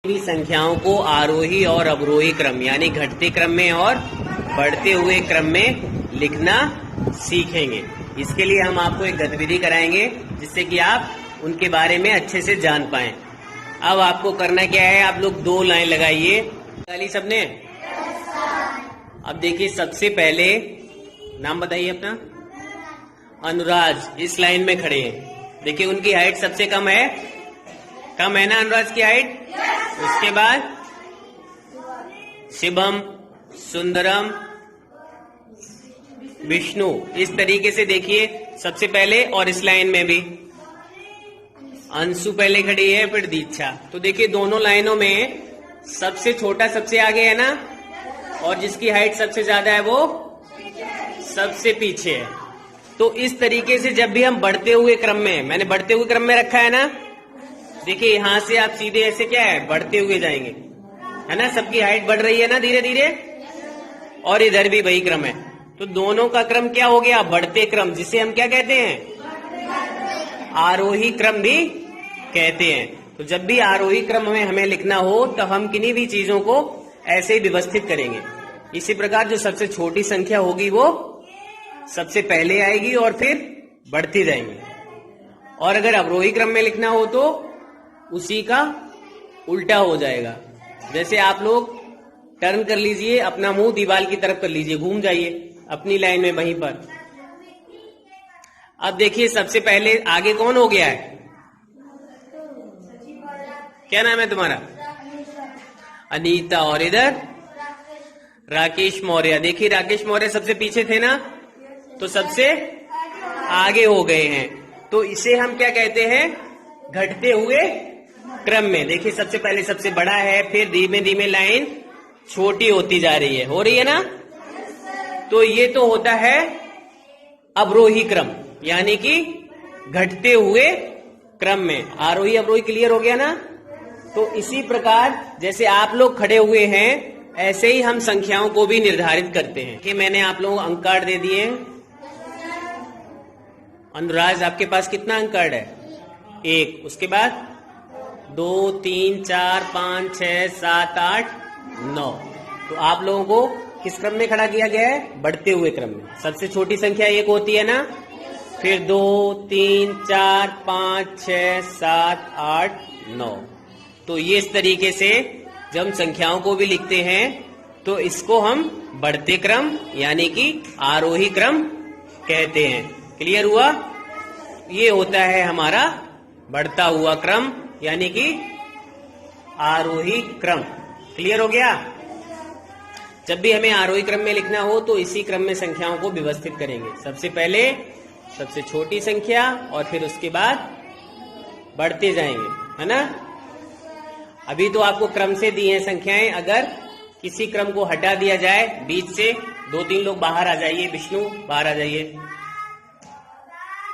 भी संख्याओं को आरोही और अवरोही क्रम यानी घटते क्रम में और बढ़ते हुए क्रम में लिखना सीखेंगे। इसके लिए हम आपको एक गतिविधि कराएंगे जिससे कि आप उनके बारे में अच्छे से जान पाएं। अब आपको करना क्या है, आप लोग 2 लाइन लगाइए। लगाई सबने? अब देखिए, सबसे पहले नाम बताइए अपना। अनुराज इस लाइन में खड़े हैं। देखिए उनकी हाइट सबसे कम है ना अनुराज की हाइट। उसके बाद शिवम, सुंदरम, विष्णु, इस तरीके से देखिए सबसे पहले। और इस लाइन में भी अंशु पहले खड़ी है, फिर दीक्षा। तो देखिए दोनों लाइनों में सबसे छोटा सबसे आगे है ना, और जिसकी हाइट सबसे ज्यादा है वो सबसे पीछे है। तो इस तरीके से जब भी हम बढ़ते हुए क्रम में, मैंने बढ़ते हुए क्रम में रखा है ना, देखिए यहां से आप सीधे ऐसे क्या है बढ़ते हुए जाएंगे, है ना। सबकी हाइट बढ़ रही है ना धीरे धीरे, और इधर भी वही क्रम है। तो दोनों का क्रम क्या हो गया, बढ़ते क्रम, जिसे हम क्या कहते हैं, आरोही क्रम भी कहते हैं। तो जब भी आरोही क्रम में हमें लिखना हो तो हम किन्हीं भी चीजों को ऐसे ही व्यवस्थित करेंगे। इसी प्रकार जो सबसे छोटी संख्या होगी वो सबसे पहले आएगी और फिर बढ़ती जाएंगी। और अगर अवरोही क्रम में लिखना हो तो उसी का उल्टा हो जाएगा। जैसे आप लोग टर्न कर लीजिए, अपना मुंह दीवार की तरफ कर लीजिए, घूम जाइए अपनी लाइन में वहीं पर। अब देखिए सबसे पहले आगे कौन हो गया है, क्या नाम है तुम्हारा? अनीता। और इधर राकेश मौर्य। देखिए राकेश मौर्य सबसे पीछे थे ना, तो सबसे आगे हो गए हैं। तो इसे हम क्या कहते हैं, घटते हुए क्रम में। देखिए सबसे पहले सबसे बड़ा है, फिर धीमे धीमे लाइन छोटी होती जा रही है, हो रही है ना। तो ये तो होता है अवरोही क्रम, यानी कि घटते हुए क्रम में। आरोही अवरोही क्लियर हो गया ना। तो इसी प्रकार जैसे आप लोग खड़े हुए हैं, ऐसे ही हम संख्याओं को भी निर्धारित करते हैं। कि मैंने आप लोगों को अंक कार्ड दे दिए। अनुराज आपके पास कितना अंक कार्ड है? 1। उसके बाद 2, 3, 4, 5, 6, 7, 8, 9। तो आप लोगों को किस क्रम में खड़ा किया गया है, बढ़ते हुए क्रम में। सबसे छोटी संख्या 1 होती है ना, फिर 2, 3, 4, 5, 6, 7, 8, 9। तो ये इस तरीके से जब हम संख्याओं को भी लिखते हैं तो इसको हम बढ़ते क्रम यानी कि आरोही क्रम कहते हैं। क्लियर हुआ? ये होता है हमारा बढ़ता हुआ क्रम यानी कि आरोही क्रम। क्लियर हो गया? जब भी हमें आरोही क्रम में लिखना हो तो इसी क्रम में संख्याओं को व्यवस्थित करेंगे। सबसे पहले सबसे छोटी संख्या और फिर उसके बाद बढ़ते जाएंगे, है ना। अभी तो आपको क्रम से दी हैं संख्याएं। अगर किसी क्रम को हटा दिया जाए बीच से, 2-3 लोग बाहर आ जाइए। विष्णु बाहर आ जाइए,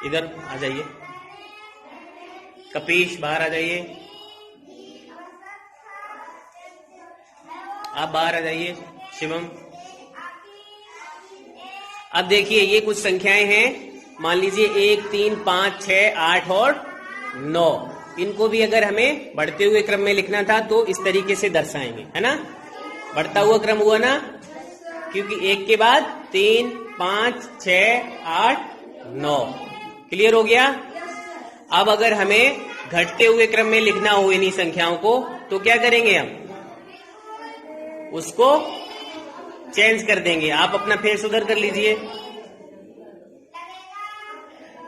इधर आ जाइए। कपीश बाहर आ जाइए, आप बाहर आ जाइए। शिवम। अब देखिए ये कुछ संख्याएं हैं, मान लीजिए 1, 3, 5, 6, 8 और 9। इनको भी अगर हमें बढ़ते हुए क्रम में लिखना था तो इस तरीके से दर्शाएंगे, है ना। बढ़ता हुआ क्रम हुआ ना, क्योंकि 1 के बाद 3, 5, 6, 8, 9। क्लियर हो गया? अब अगर हमें घटते हुए क्रम में लिखना हो इन्हीं संख्याओं को तो क्या करेंगे, हम उसको चेंज कर देंगे। आप अपना फेस उधर कर लीजिए।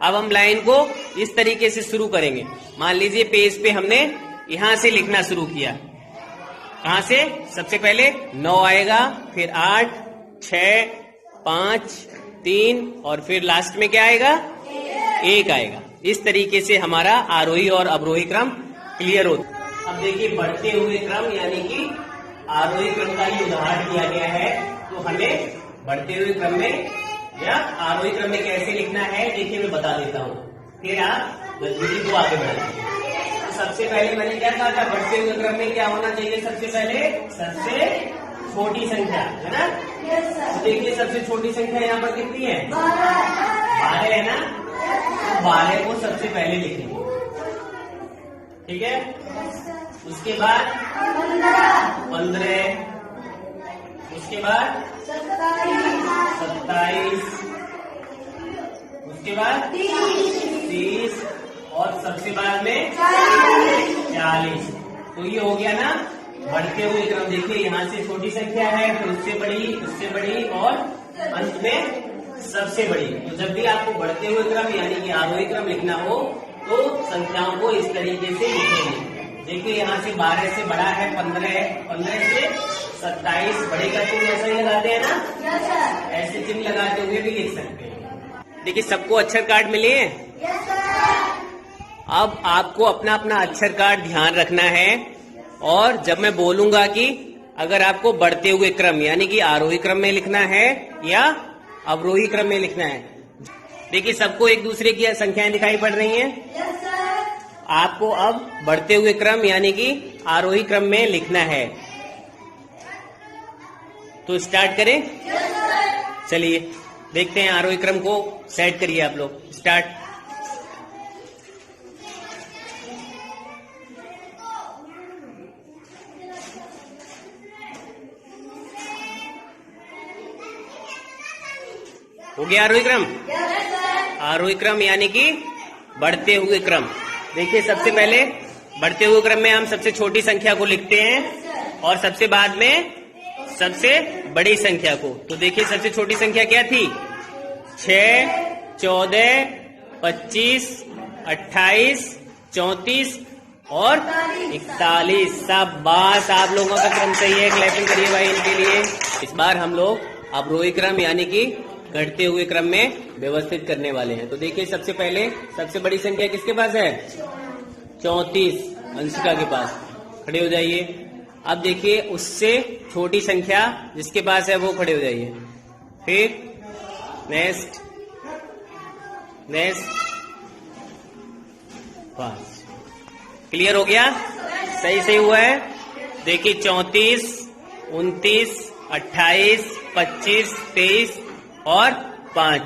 अब हम लाइन को इस तरीके से शुरू करेंगे। मान लीजिए पेज पे हमने यहां से लिखना शुरू किया। कहां से? सबसे पहले 9 आएगा, फिर 8, 6, 5, 3 और फिर लास्ट में क्या आएगा, 1 आएगा। इस तरीके से हमारा आरोही और अवरोही क्रम क्लियर होता। अब देखिए बढ़ते हुए क्रम यानी कि आरोही क्रम का ही उदाहरण दिया गया है। तो हमें बढ़ते हुए क्रम में या आरोही क्रम में कैसे लिखना है देखिए मैं बता देता हूँ, फिर आप गतिविधि को आगे बढ़ाएंगे। तो सबसे पहले मैंने क्या कहा था, बढ़ते हुए क्रम में क्या होना चाहिए, सबसे पहले सबसे छोटी संख्या, है ना। तो देखिए सबसे छोटी संख्या यहाँ पर कितनी है, 12 है ना। तो 12 को सबसे पहले लिखेंगे, ठीक है। उसके बाद 15, उसके बाद 27, उसके बाद 30 और सबसे बाद में 40। तो ये हो गया ना बढ़ते हुए क्रम। देखिए यहाँ से छोटी संख्या है, फिर उससे बड़ी और अंत में सबसे बड़ी। तो जब भी आपको बढ़ते हुए क्रम यानी कि आरोही क्रम लिखना हो तो संख्याओं को इस तरीके से लिखेंगे। देखिए यहाँ से 12 से बड़ा है 15 है, 15 से 27 बड़े का चिन्ह ऐसा ही लगाते हैं ना, ऐसे चिन्ह लगाते हुए भी लिख सकते हैं। देखिए सबको अक्षर कार्ड मिले हैं। अब आपको अपना अपना अक्षर कार्ड ध्यान रखना है और जब मैं बोलूंगा कि अगर आपको बढ़ते हुए क्रम यानी कि आरोही क्रम में लिखना है या अवरोही क्रम में लिखना है। देखिए सबको एक दूसरे की संख्याएं दिखाई पड़ रही हैं। आपको अब बढ़ते हुए क्रम यानी कि आरोही क्रम में लिखना है। तो स्टार्ट करें। चलिए देखते हैं आरोही क्रम को सेट करिए आप लोग। स्टार्ट। हो गया आरोही क्रम। आरोही क्रम यानी कि बढ़ते हुए क्रम। देखिए सबसे पहले बढ़ते हुए क्रम में हम सबसे छोटी संख्या को लिखते हैं और सबसे बाद में सबसे बड़ी संख्या को। तो देखिए सबसे छोटी संख्या क्या थी? 6, 14, 25, 28, 34 और 41। शाबाश, आप लोगों का क्रम सही है। क्लैपिंग करिए भाई इनके लिए। इस बार हम लोग अवरोही क्रम यानी कि घटते हुए क्रम में व्यवस्थित करने वाले हैं। तो देखिए सबसे पहले सबसे बड़ी संख्या किसके पास है? 34, अंशिका के पास। खड़े हो जाइए। अब देखिए उससे छोटी संख्या जिसके पास है वो खड़े हो जाइए। फिर नेक्स्ट 5। क्लियर हो गया? सही हुआ है। देखिए 34, 29, 28, 25, 23 और 5।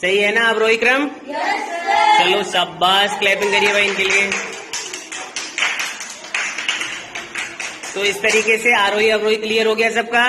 सही है ना अवरोही क्रम? चलो शाबाश, क्लैपिंग करिए भाई इनके लिए। तो इस तरीके से आरोही अवरोही क्लियर हो गया सबका।